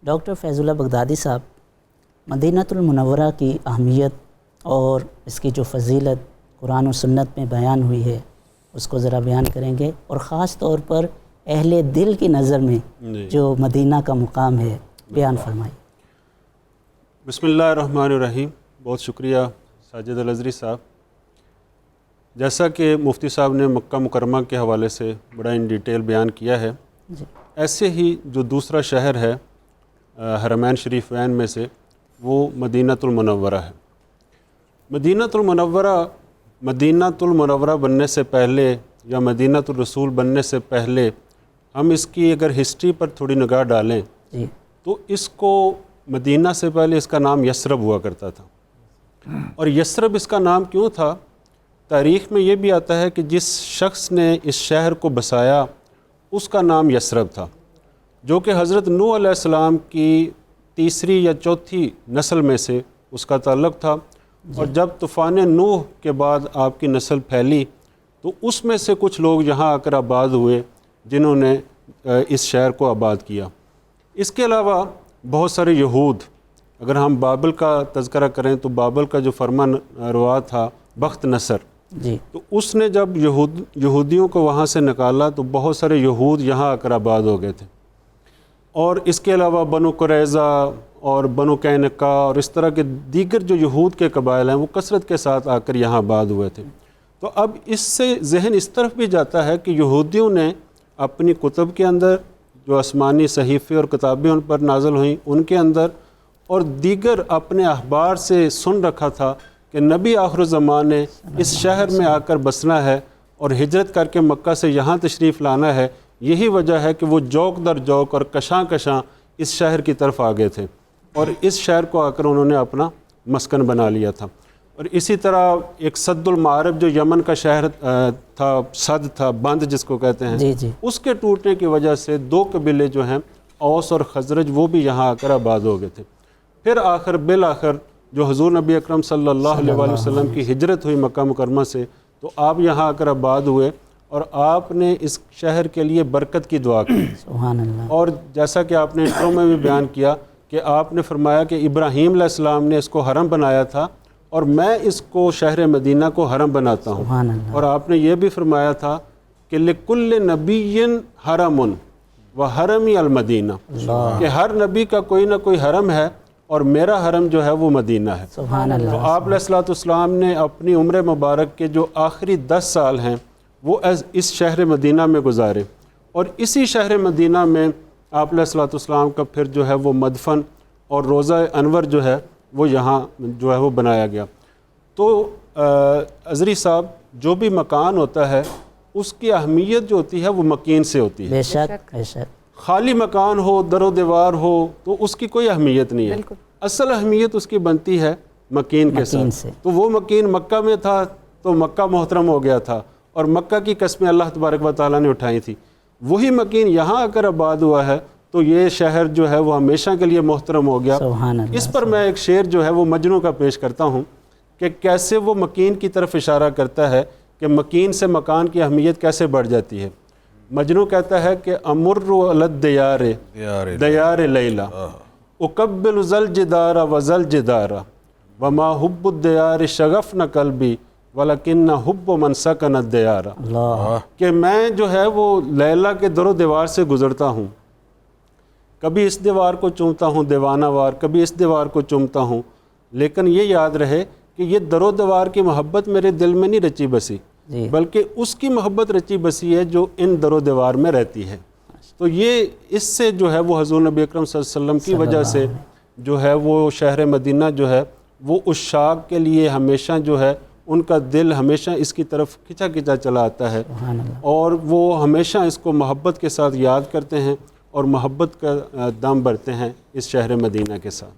Doctor فیض اللہ بغدادی صاحب، مدینۃ المنورہ کی اہمیت اور اس کی جو فضیلت قرآن و سنت میں بیان ہوئی ہے اس کو ذرا بیان کریں گے، اور خاص طور پر اہل دل کی نظر میں جو مدینہ کا مقام ہے بیان فرمائیں۔ بسم اللہ الرحمن الرحیم۔ بہت شکریہ ساجد الازری صاحب۔ جیسا کہ مفتی صاحب نے مکہ مکرمہ کے حوالے سے بڑا ان ڈیٹیل بیان کیا ہے، ایسے ہی جو دوسرا شہر ہے حرمین شریفین میں سے وہ مدینۃ المنورہ ہے۔ مدینۃ المنورہ بننے سے پہلے یا مدینۃ الرسول بننے سے پہلے ہم اس کی اگر ہسٹری پر تھوڑی نگاہ ڈالیں تو اس کو مدینہ سے پہلے اس کا نام یثرب ہوا کرتا تھا۔ اور یثرب اس کا نام کیوں تھا؟ تاریخ میں یہ بھی آتا ہے کہ جس شخص نے اس شہر کو بسایا اس کا نام یثرب تھا، جو کہ حضرت نوح علیہ السلام کی تیسری یا چوتھی نسل میں سے اس کا تعلق تھا۔ اور جب طوفان نوح کے بعد آپ کی نسل پھیلی تو اس میں سے کچھ لوگ یہاں آ کر آباد ہوئے جنہوں نے اس شہر کو آباد کیا۔ اس کے علاوہ بہت سارے یہود، اگر ہم بابل کا تذکرہ کریں تو بابل کا جو فرمان روا تھا بخت نصر، تو اس نے جب یہودیوں کو وہاں سے نکالا تو بہت سارے یہود یہاں آ کر آباد ہو گئے تھے۔ اور اس کے علاوہ بنو قریظہ اور بنو قینقاع اور اس طرح کے دیگر جو یہود کے قبائل ہیں وہ کثرت کے ساتھ آ کر یہاں آباد ہوئے تھے۔ تو اب اس سے ذہن اس طرف بھی جاتا ہے کہ یہودیوں نے اپنی کتب کے اندر جو آسمانی صحیفے اور کتابیں ان پر نازل ہوئیں ان کے اندر، اور دیگر اپنے احبار سے سن رکھا تھا کہ نبی آخر الزمان نے اس شہر میں آ کر بسنا ہے اور ہجرت کر کے مکہ سے یہاں تشریف لانا ہے۔ یہی وجہ ہے کہ وہ جوک در جوک اور کشاں کشاں اس شہر کی طرف آ گئے تھے اور اس شہر کو آ کر انہوں نے اپنا مسکن بنا لیا تھا۔ اور اسی طرح ایک سد المعارب جو یمن کا شہر تھا، سد تھا، بند جس کو کہتے ہیں، اس کے ٹوٹنے کی وجہ سے دو قبیلے جو ہیں اوس اور خزرج وہ بھی یہاں آ کر آباد ہو گئے تھے۔ پھر بالآخر جو حضور نبی اکرم صلی اللہ علیہ وآلہ وسلم کی ہجرت ہوئی مکہ مکرمہ سے، تو آپ یہاں آ کر آباد ہوئے اور آپ نے اس شہر کے لیے برکت کی دعا کی۔ سبحان اللہ۔ اور جیسا کہ آپ نے انٹرو میں بھی بیان کیا کہ آپ نے فرمایا کہ ابراہیم علیہ السلام نے اس کو حرم بنایا تھا اور میں اس کو شہر مدینہ کو حرم بناتا ہوں۔ سبحان اللہ۔ اور آپ نے یہ بھی فرمایا تھا کہ لکل نبی حرم و حرمی المدینہ، کہ ہر نبی کا کوئی نہ کوئی حرم ہے اور میرا حرم جو ہے وہ مدینہ ہے۔ سبحان اللہ۔ تو آپ علیہ الصلوۃ والسلام نے اپنی عمر مبارک کے جو آخری 10 سال ہیں وہ اس شہر مدینہ میں گزارے، اور اسی شہر مدینہ میں آپ علیہ الصلوۃ والسلام کا پھر جو ہے وہ مدفن اور روضہ انور جو ہے وہ یہاں جو ہے وہ بنایا گیا۔ تو ازری صاحب، جو بھی مکان ہوتا ہے اس کی اہمیت جو ہوتی ہے وہ مکین سے ہوتی ہے۔ بے شک بے شک۔ خالی مکان ہو، در و دیوار ہو تو اس کی کوئی اہمیت نہیں ہے، اصل اہمیت اس کی بنتی ہے مکین کے ساتھ۔ تو وہ مکین مکہ میں تھا تو مکہ محترم ہو گیا تھا اور مکہ کی قسمیں اللہ تبارک و تعالیٰ نے اٹھائی تھی۔ وہی مکین یہاں آ کر آباد ہوا ہے تو یہ شہر جو ہے وہ ہمیشہ کے لیے محترم ہو گیا۔ سبحان اللہ۔ اس پر میں ایک شعر جو ہے وہ مجنوں کا پیش کرتا ہوں کہ کیسے وہ مکین کی طرف اشارہ کرتا ہے کہ مکین سے مکان کی اہمیت کیسے بڑھ جاتی ہے۔ مجنوں کہتا ہے کہ امر علی الدیار دیار لیلا اقبل ذل جدار و ذل جدار وما حب الدیار شغفن قلبی ولیکن حب من سکن الدیار، کہ میں جو ہے وہ لیلا کے در و دیوار سے گزرتا ہوں، کبھی اس دیوار کو چومتا ہوں دیوانہ وار، کبھی اس دیوار کو چومتا ہوں، لیکن یہ یاد رہے کہ یہ در و دیوار کی محبت میرے دل میں نہیں رچی بسی، بلکہ اس کی محبت رچی بسی ہے جو ان در و دیوار میں رہتی ہے۔ تو یہ اس سے جو ہے وہ حضور نبی اکرم صلی اللہ علیہ وسلم کی وجہ سے جو ہے وہ شہر مدینہ جو ہے وہ عشاق کے لیے ہمیشہ جو ہے ان کا دل ہمیشہ اس کی طرف کھچا کھچا چلا آتا ہے، اور وہ ہمیشہ اس کو محبت کے ساتھ یاد کرتے ہیں اور محبت کا دم بھرتے ہیں اس شہر مدینہ کے ساتھ۔